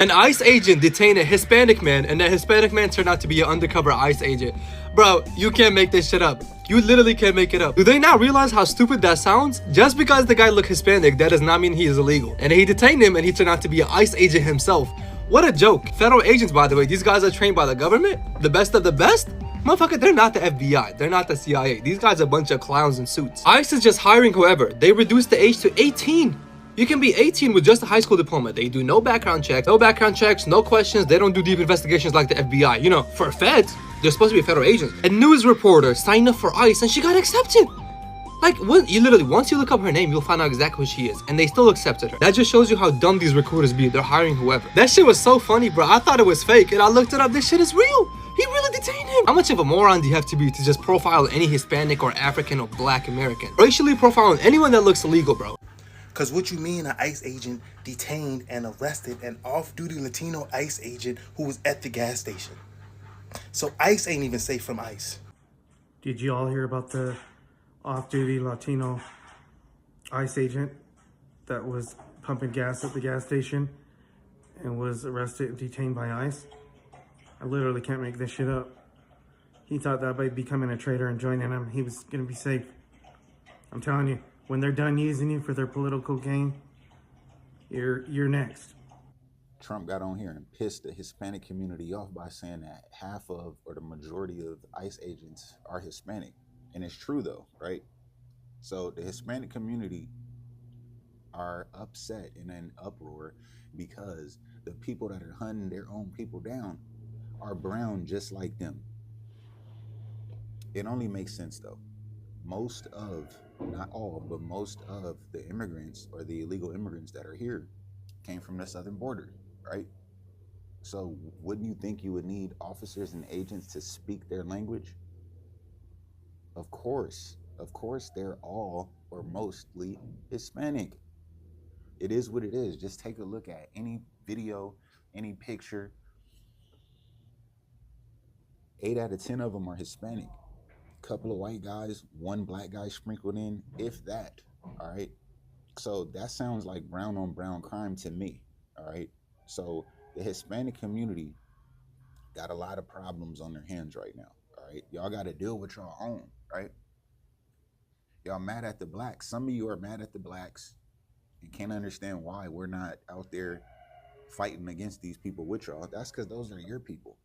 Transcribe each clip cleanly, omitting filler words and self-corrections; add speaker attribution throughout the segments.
Speaker 1: An ICE agent detained a Hispanic man, and that Hispanic man turned out to be an undercover ICE agent. Bro, you can't make this shit up. You literally can't make it up. Do they not realize how stupid that sounds? Just because the guy looked Hispanic, that does not mean he is illegal. And he detained him, and he turned out to be an ICE agent himself. What a joke. Federal agents, by the way, these guys are trained by the government? The best of the best? Motherfucker, they're not the FBI. They're not the CIA. These guys are a bunch of clowns in suits. ICE is just hiring whoever. They reduced the age to 18. You can be 18 with just a high school diploma. They do no background checks, no questions. They don't do deep investigations like the FBI. You know, for feds, they're supposed to be federal agents. A news reporter signed up for ICE and she got accepted. Like, you literally, once you look up her name, you'll find out exactly who she is. And they still accepted her. That just shows you how dumb these recruiters be. They're hiring whoever. That shit was so funny, bro. I thought it was fake. And I looked it up. This shit is real. He really detained him. How much of a moron do you have to be to just profile any Hispanic or African or Black American? Racially profiling anyone that looks illegal, bro.
Speaker 2: Because what you mean an ICE agent detained and arrested an off-duty Latino ICE agent who was at the gas station? So ICE ain't even safe from ICE.
Speaker 3: Did you all hear about the off-duty Latino ICE agent that was pumping gas at the gas station and was arrested and detained by ICE? I literally can't make this shit up. He thought that by becoming a traitor and joining them, he was going to be safe. I'm telling you, when they're done using you for their political gain, you're next.
Speaker 4: Trump got on here and pissed the Hispanic community off by saying that half of, or the majority of ICE agents are Hispanic. And it's true though, right? So the Hispanic community are upset and in uproar because the people that are hunting their own people down are brown just like them. It only makes sense though. Most of, not all, but most of the immigrants or the illegal immigrants that are here came from the southern border, right? So wouldn't you think you would need officers and agents to speak their language? Of course they're all or mostly Hispanic. It is what it is. Just take a look at any video, any picture. 8 out of 10 of them are Hispanic. Couple of white guys, 1 black guy sprinkled in, if that. All right. So that sounds like brown on brown crime to me. All right. So the Hispanic community got a lot of problems on their hands right now. All right. Y'all got to deal with your own. Right. Y'all mad at the blacks. Some of you are mad at the blacks and can't understand why we're not out there fighting against these people with y'all. That's because those are your people.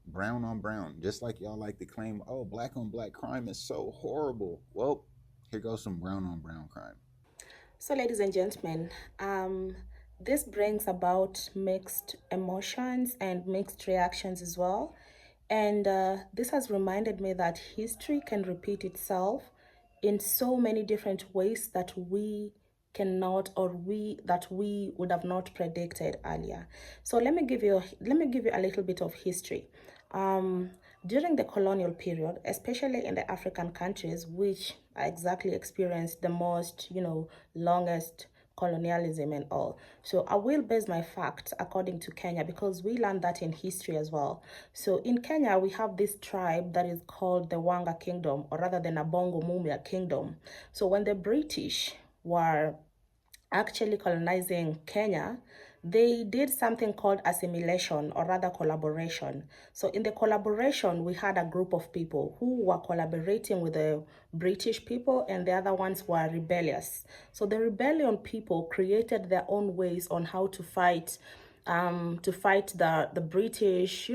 Speaker 4: Brown on brown, just like y'all like to claim, oh, black on black crime is so horrible. Well, here goes some brown on brown crime.
Speaker 5: So, ladies and gentlemen, this brings about mixed emotions and mixed reactions as well. And this has reminded me that history can repeat itself in so many different ways that we cannot, or we would have not predicted earlier. So let me give you a little bit of history. During the colonial period, especially in the African countries, which exactly experienced the most, longest colonialism and all. So I will base my facts according to Kenya, because we learned that in history as well. So in Kenya, we have this tribe that is called the Wanga Kingdom, or rather the Nabongo Mumia Kingdom. So when the British were actually colonizing Kenya, they did something called assimilation, or rather collaboration. So in the collaboration, we had a group of people who were collaborating with the British people, and the other ones were rebellious. So the rebellion people created their own ways on how to fight the British,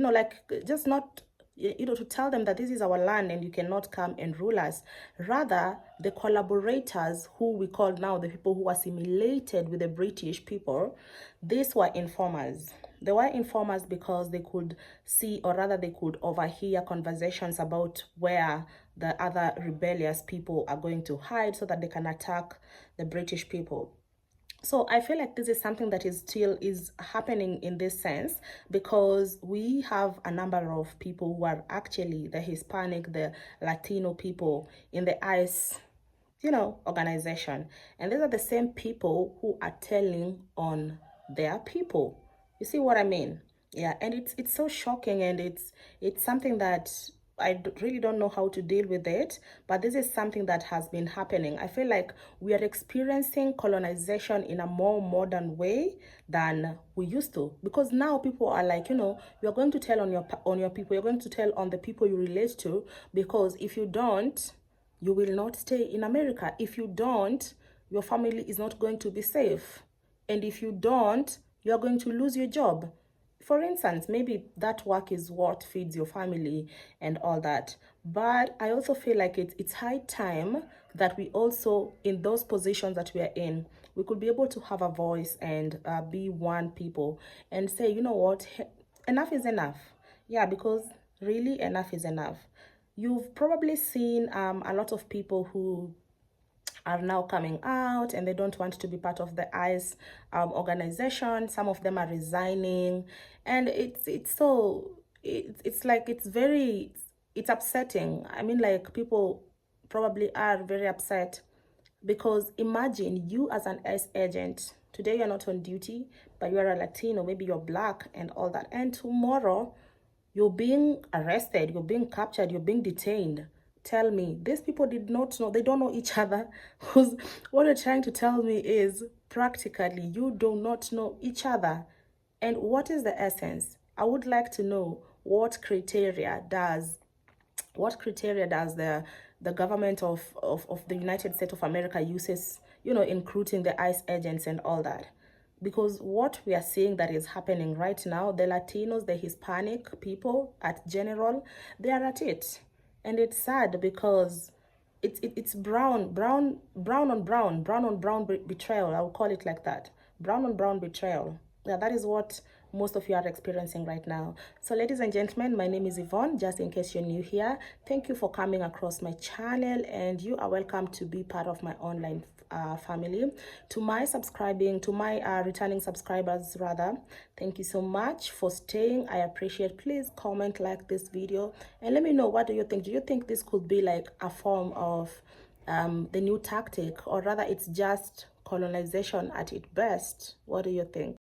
Speaker 5: just not, to tell them that this is our land and you cannot come and rule us. Rather, the collaborators, who we call now the people who assimilated with the British people, these were informers. They were informers because they could see, or rather they could overhear conversations about where the other rebellious people are going to hide so that they can attack the British people. So I feel like this is something that is happening in this sense, because we have a number of people who are actually the Hispanic, the Latino people in the ICE, organization. And these are the same people who are telling on their people. You see what I mean? Yeah, and it's so shocking, and it's something that really don't know how to deal with it, but this is something that has been happening. I feel like we are experiencing colonization in a more modern way than we used to, because now people are like, you're going to tell on your people, you're going to tell on the people you relate to, because if you don't, you will not stay in America. If you don't, your family is not going to be safe. And if you don't, you're going to lose your job. For instance, maybe that work is what feeds your family and all that. But I also feel like it's high time that we also, in those positions that we are in, we could be able to have a voice and be one people and say, you know what, enough is enough. Yeah, because really enough is enough. You've probably seen a lot of people who are now coming out and they don't want to be part of the ICE organization. Some of them are resigning, and it's like it's upsetting. I mean, like, people probably are very upset, because imagine you as an ICE agent. Today you're not on duty, but you're a Latino, maybe you're black and all that, and tomorrow you're being arrested, you're being captured, you're being detained. Tell me, these people did not know, they don't know each other. Because what you're trying to tell me is practically you do not know each other. And what is the essence? I would like to know what criteria does the government of the United States of America uses, in recruiting the ICE agents and all that. Because what we are seeing that is happening right now, the Latinos, the Hispanic people at general, they are at it. And it's sad, because it's brown on brown betrayal. I will call it like that. Brown on brown betrayal. Yeah, that is what most of you are experiencing right now. So ladies and gentlemen, my name is Yvonne, just in case you're new here. Thank you for coming across my channel, and you are welcome to be part of my online family. To my returning subscribers rather, thank you so much for staying. I appreciate. Please comment, like this video, and let me know, what do you think? Do you think this could be like a form of the new tactic, or rather it's just colonization at its best? What do you think?